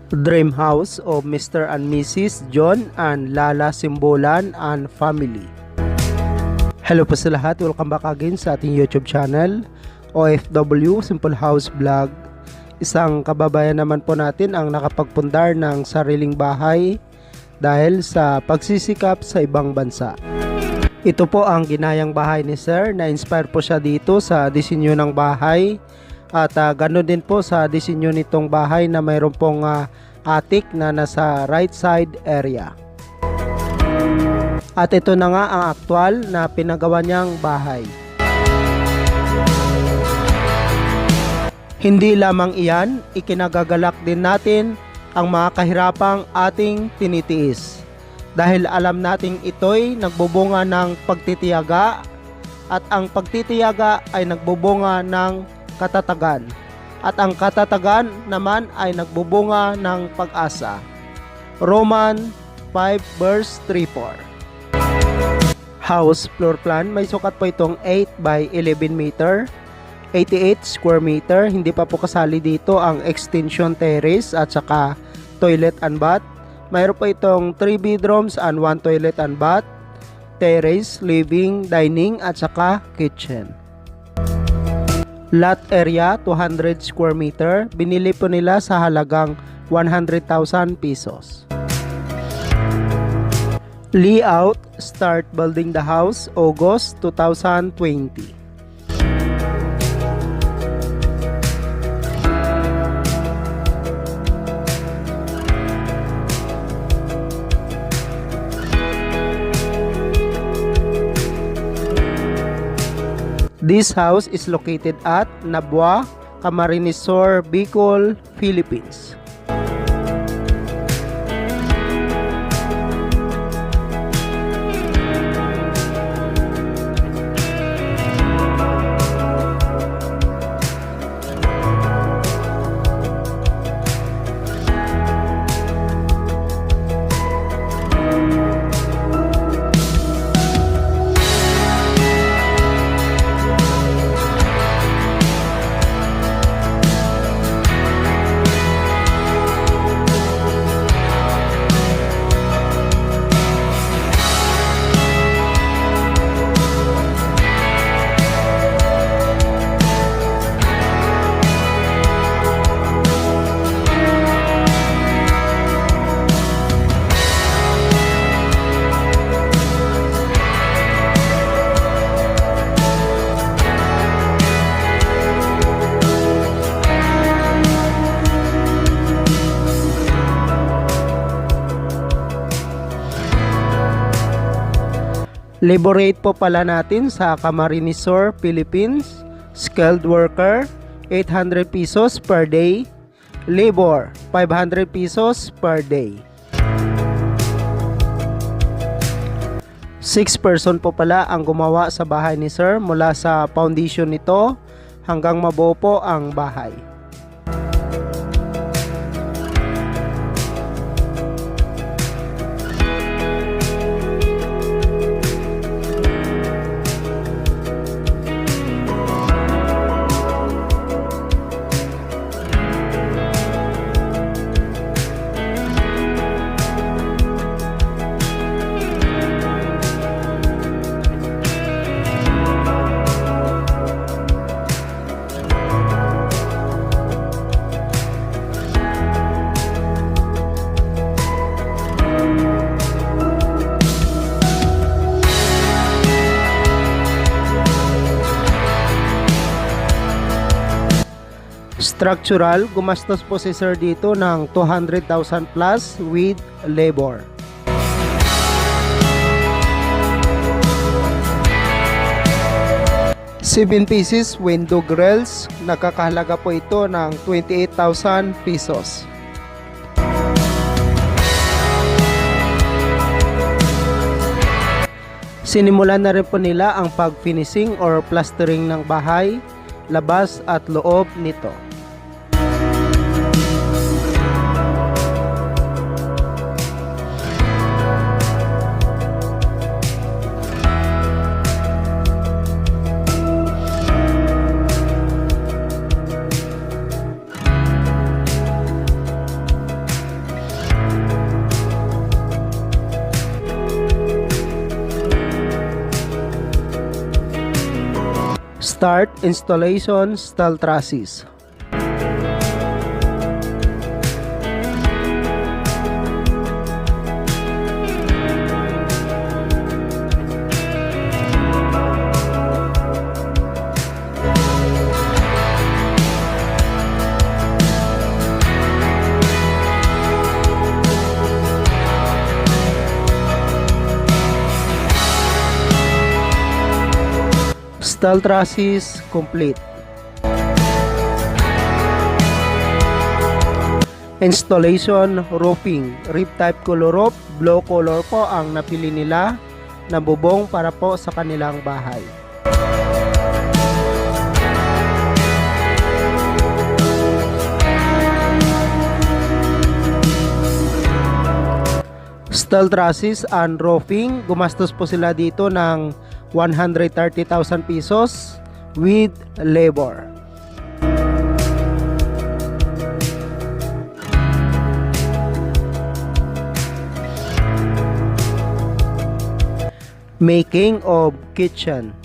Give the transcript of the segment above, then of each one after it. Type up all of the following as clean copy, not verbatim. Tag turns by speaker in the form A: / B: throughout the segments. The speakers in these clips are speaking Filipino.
A: Dream house of Mr. and Mrs. John and Lala Simbolan and family. Hello po sa lahat, welcome back again sa ating YouTube channel, OFW Simple House Vlog. Isang kababayan naman po natin ang nakapagpundar ng sariling bahay dahil sa pagsisikap sa ibang bansa. Ito po ang ginayang bahay ni Sir, na-inspire po siya dito sa disenyo ng bahay. At ganoon din po sa disenyo nitong bahay na mayroon pong attic na nasa right side area. At ito na nga ang aktual na pinagawa niyang bahay. Hindi lamang iyan, ikinagagalak din natin ang mga kahirapang ating tinitiis. Dahil alam nating ito'y nagbubunga ng pagtitiyaga at ang pagtitiyaga ay nagbubunga ng katatagan at ang katatagan naman ay nagbubunga ng pag-asa. Roman 5 verse 3-4. House floor plan, may sukat po itong 8 by 11 meter, 88 square meter. Hindi pa po kasali dito ang extension terrace at saka toilet and bath. Mayroon po itong 3 bedrooms and 1 toilet and bath, terrace, living, dining at saka kitchen. Lot area 200 square meter, binili po nila sa halagang 100,000 pesos. Layout, start building the house August 2020. This house is located at Nabua, Camarines Sur, Bicol, Philippines. Labor rate po pala natin sa Camarines Sur, Philippines. Skilled worker, 800 pesos per day. Labor, 500 pesos per day. 6 person po pala ang gumawa sa bahay ni Sir mula sa foundation nito hanggang mabuo po ang bahay. Structural, gumastos po si Sir dito ng 200,000 plus with labor. Seven pieces window grills, nakakahalaga po ito ng 28,000 pesos. Sinimulan na rin po nila ang pag-finishing or plastering ng bahay, labas at loob nito. Start installation steel trusses. Steel trusses complete. Installation roofing. Rib type color roof. Blue color po ang napili nila na bubong para po sa kanilang bahay. Steel trusses and roofing. Gumastos po sila dito ng 130,000 pesos with labor. Making of kitchen.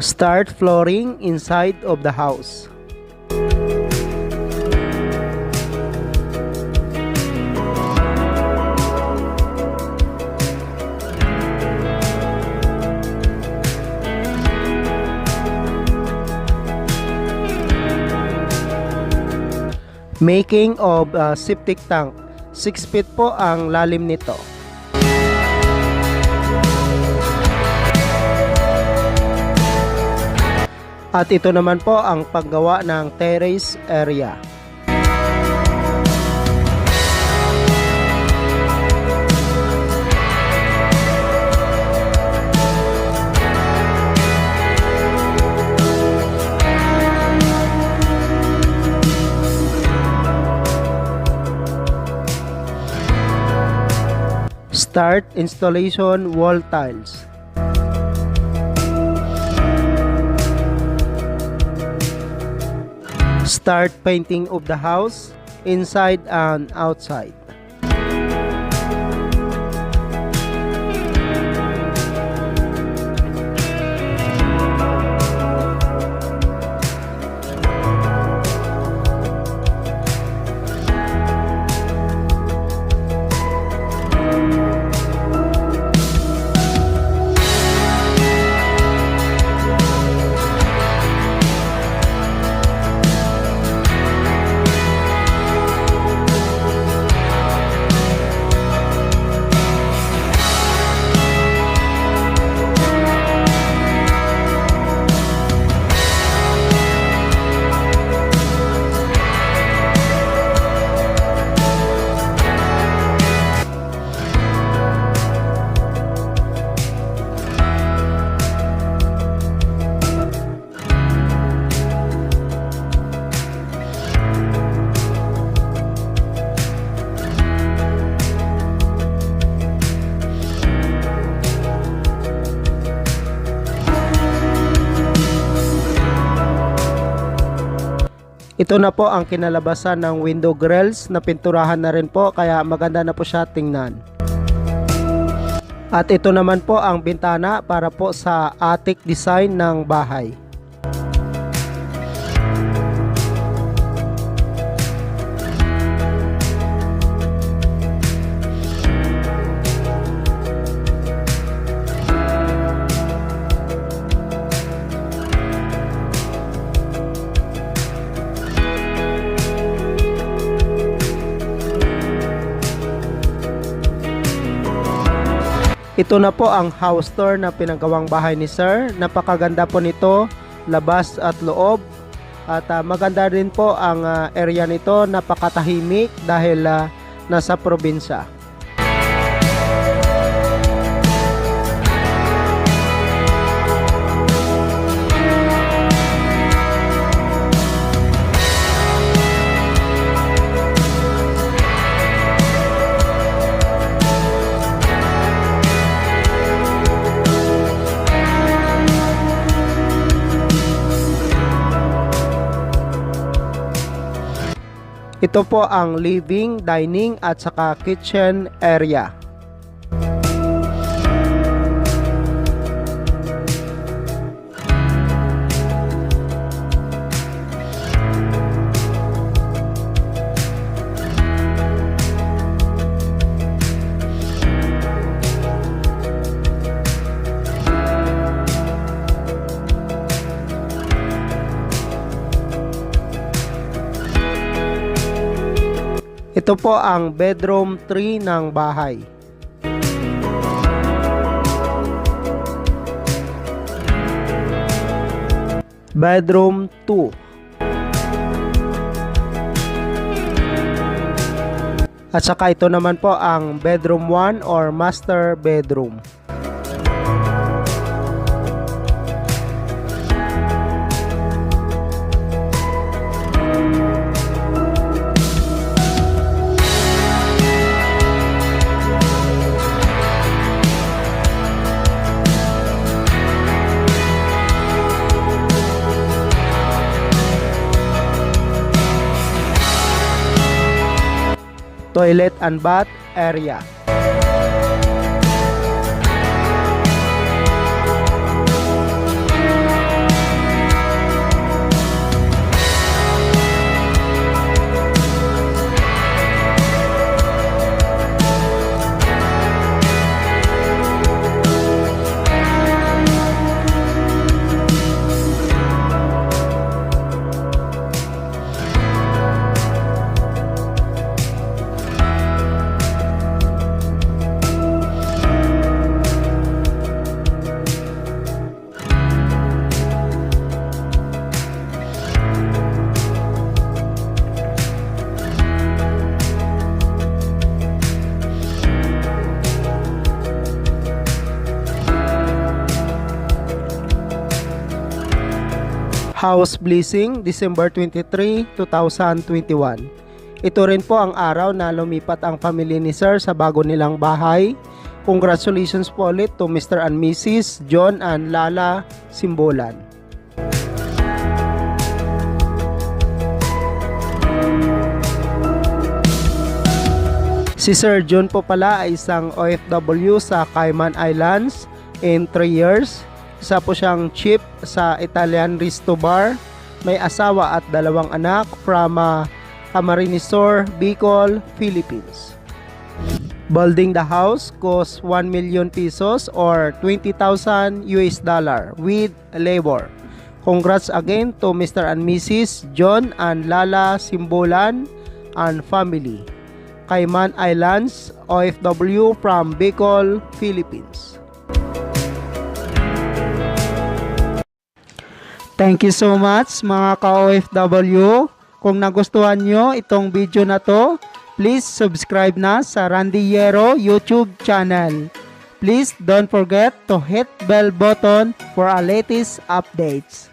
A: Start flooring inside of the house. Making of septic tank. 6 feet po ang lalim nito. At ito naman po ang paggawa ng terrace area. Start installation wall tiles. Start painting of the house inside and outside. Ito na po ang kinalabasan ng window grills na pinturahan na rin po, kaya maganda na po siya tingnan. At ito naman po ang bintana para po sa attic design ng bahay. Ito na po ang house tour na pinagawang bahay ni Sir. Napakaganda po nito, labas at loob. At maganda rin po ang area nito, napakatahimik dahil nasa probinsya. Ito po ang living, dining at saka kitchen area. Ito po ang bedroom 3 ng bahay. Bedroom 2. At saka ito naman po ang bedroom 1 or master bedroom. Toilet and bath area. House Blessing, December 23, 2021. Ito rin po ang araw na lumipat ang pamilya ni Sir sa bago nilang bahay. Congratulations po ulit to Mr. and Mrs. John and Lala Simbolan. Si Sir John po pala ay isang OFW sa Cayman Islands in 3 years. Isa po siyang chef sa Italian Resto Bar. May asawa at 2 anak from Camarines Sur, Bicol, Philippines. Building the house costs 1 million pesos or $20,000 with labor. Congrats again to Mr. and Mrs. John and Lala Simbolan and family. Cayman Islands, OFW from Bicol, Philippines. Thank you so much mga ka-OFW. Kung nagustuhan nyo itong video na to, please subscribe na sa Randy Yero YouTube channel. Please don't forget to hit bell button for our latest updates.